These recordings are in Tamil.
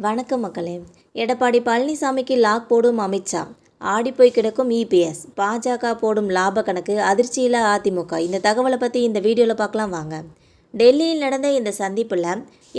வணக்கம் மக்களே. எடப்பாடி பழனிசாமிக்கு லாக் போடும் அமித்ஷா, ஆடிப்போய் கிடக்கும் இபிஎஸ், பாஜக போடும் லாப கணக்கு, அதிர்ச்சியில் அதிமுக. இந்த தகவலை பற்றி இந்த வீடியோவில் பார்க்கலாம் வாங்க. டெல்லியில் நடந்த இந்த சந்திப்பில்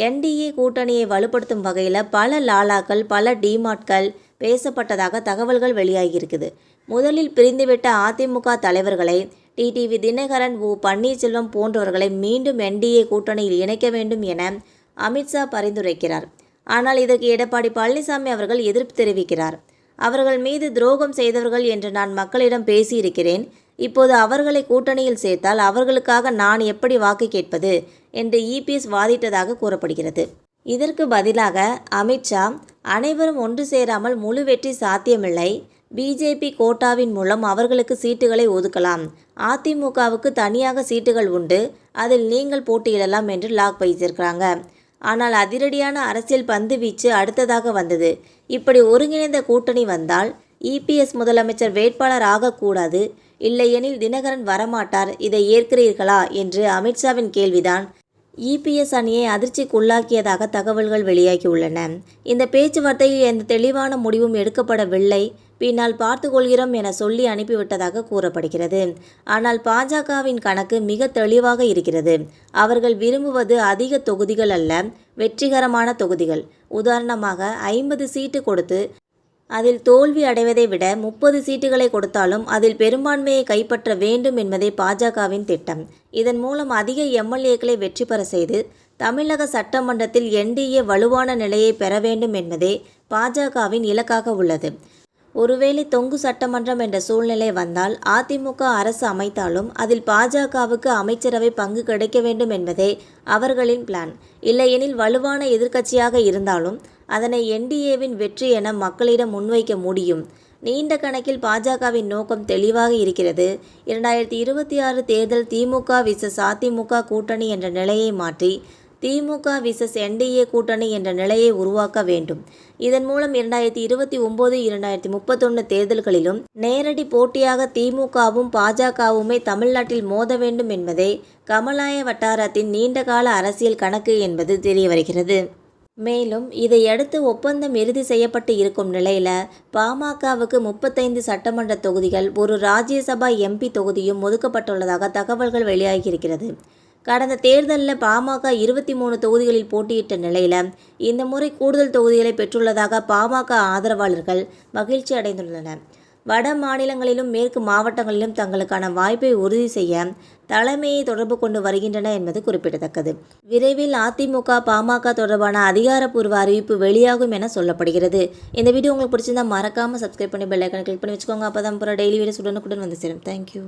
என்டிஏ கூட்டணியை வலுப்படுத்தும் வகையில் பல லாலாக்கள், பல டிமார்ட்கள் பேசப்பட்டதாக தகவல்கள் வெளியாகியிருக்குது. முதலில் பிரிந்துவிட்ட அதிமுக தலைவர்களை டிடிவி தினகரன், பன்னீர்செல்வம் போன்றவர்களை மீண்டும் என்டிஏ கூட்டணியில் இணைக்க வேண்டும் என அமித்ஷா பரிந்துரைக்கிறார். ஆனால் இதற்கு எடப்பாடி பழனிசாமி அவர்கள் எதிர்ப்பு தெரிவிக்கிறார். அவர்கள் மீது துரோகம் செய்தவர்கள் என்று நான் மக்களிடம் பேசியிருக்கிறேன். இப்போது அவர்களை கூட்டணியில் சேர்த்தால் அவர்களுக்காக நான் எப்படி வாக்கு கேட்பது என்று இபிஎஸ் வாதிட்டதாக கூறப்படுகிறது. இதற்கு பதிலாக அமித்ஷா, அனைவரும் ஒன்று சேராமல் முழு வெற்றி சாத்தியமில்லை. பிஜேபி கோட்டாவின் மூலம் அவர்களுக்கு சீட்டுகளை ஒதுக்கலாம். அதிமுகவுக்கு தனியாக சீட்டுகள் உண்டு, அதில் நீங்கள் போட்டியிடலாம் என்று லாக் வைத்திருக்கிறாங்க. ஆனால் அதிரடியான அரசியல் பந்து வீச்சு அடுத்ததாக வந்தது. இப்படி ஒருங்கிணைந்த கூட்டணி வந்தால் இபிஎஸ் முதலமைச்சர் வேட்பாளர் ஆகக்கூடாது, இல்லையெனில் தினகரன் வரமாட்டார். இதை ஏற்கிறீர்களா என்று அமித்ஷாவின் கேள்விதான் இபிஎஸ் அணியை அதிர்ச்சிக்குள்ளாக்கியதாக தகவல்கள் வெளியாகியுள்ளன. இந்த பேச்சுவார்த்தையில் எந்த தெளிவான முடிவும் எடுக்கப்படவில்லை. பின்னால் பார்த்துக்கொள்கிறோம் என சொல்லி அனுப்பிவிட்டதாக கூறப்படுகிறது. ஆனால் பாஜகவின் கணக்கு மிக தெளிவாக இருக்கிறது. அவர்கள் விரும்புவது அதிக தொகுதிகள் அல்ல, வெற்றிகரமான தொகுதிகள். உதாரணமாக 50 சீட்டு கொடுத்து அதில் தோல்வி அடைவதை விட 30 சீட்டுகளை கொடுத்தாலும் அதில் பெரும்பான்மையை கைப்பற்ற வேண்டும் என்பதே பாஜகவின் திட்டம். இதன் மூலம் அதிக எம்எல்ஏக்களை வெற்றி பெற செய்து தமிழக சட்டமன்றத்தில் என்டிஏ வலுவான நிலையை பெற வேண்டும் என்பதே பாஜகவின் இலக்காக உள்ளது. ஒருவேளை தொங்கு சட்டமன்றம் என்ற சூழ்நிலை வந்தால் அதிமுக அரசு அமைத்தாலும் அதில் பாஜகவுக்கு அமைச்சரவை பங்கு கிடைக்க வேண்டும் என்பதே அவர்களின் பிளான். இல்லையெனில் வலுவான எதிர்க்கட்சியாக இருந்தாலும் அதனை என்டிஏவின் வெற்றி என மக்களிடம் முன்வைக்க முடியும். நீண்ட கணக்கில் பாஜகவின் நோக்கம் தெளிவாக இருக்கிறது. 2026 தேர்தல் திமுக விசஸ் அதிமுக கூட்டணி என்ற நிலையை மாற்றி திமுக விசஸ் என்டிஏ கூட்டணி என்ற நிலையை உருவாக்க வேண்டும். இதன் மூலம் 2029, 2031 தேர்தல்களிலும் நேரடி போட்டியாக திமுகவும் பாஜகவுமே தமிழ்நாட்டில் மோத வேண்டும் என்பதே கமலாய வட்டாரத்தின் நீண்டகால அரசியல் கணக்கு என்பது தெரிய வருகிறது. மேலும் இதையடுத்து ஒப்பந்தம் இறுதி செய்யப்பட்டு இருக்கும் நிலையில் பாமகவுக்கு 35 சட்டமன்ற தொகுதிகள், ஒரு ராஜ்யசபா எம்பி தொகுதியும் ஒதுக்கப்பட்டுள்ளதாக தகவல்கள் வெளியாகியிருக்கிறது. கடந்த தேர்தலில் பாமக 23 தொகுதிகளில் போட்டியிட்ட நிலையில் இந்த முறை கூடுதல் தொகுதிகளை பெற்றுள்ளதாக பாமக ஆதரவாளர்கள் மகிழ்ச்சி அடைந்துள்ளனர். வட மாநிலங்களிலும் மேற்கு மாவட்டங்களிலும் தங்களுக்கான வாய்ப்பை உறுதி செய்ய தலைமையை தொடர்பு கொண்டு வருகின்றன என்பது குறிப்பிடத்தக்கது. விரைவில் அதிமுக பாமக தொடர்பான அதிகாரப்பூர்வ அறிவிப்பு வெளியாகும் என சொல்லப்படுகிறது. இந்த வீடியோ உங்களுக்கு பிடிச்சிருந்தா மறக்காமல் சப்ஸ்கிரைப் பண்ணி பெல் ஐகானை கிளிக் பண்ணி வச்சுக்கோங்க. அப்போ தான் டெய்லி வீடியோஸ் உடனுக்குடன் வந்து சேரும். தேங்க்யூ.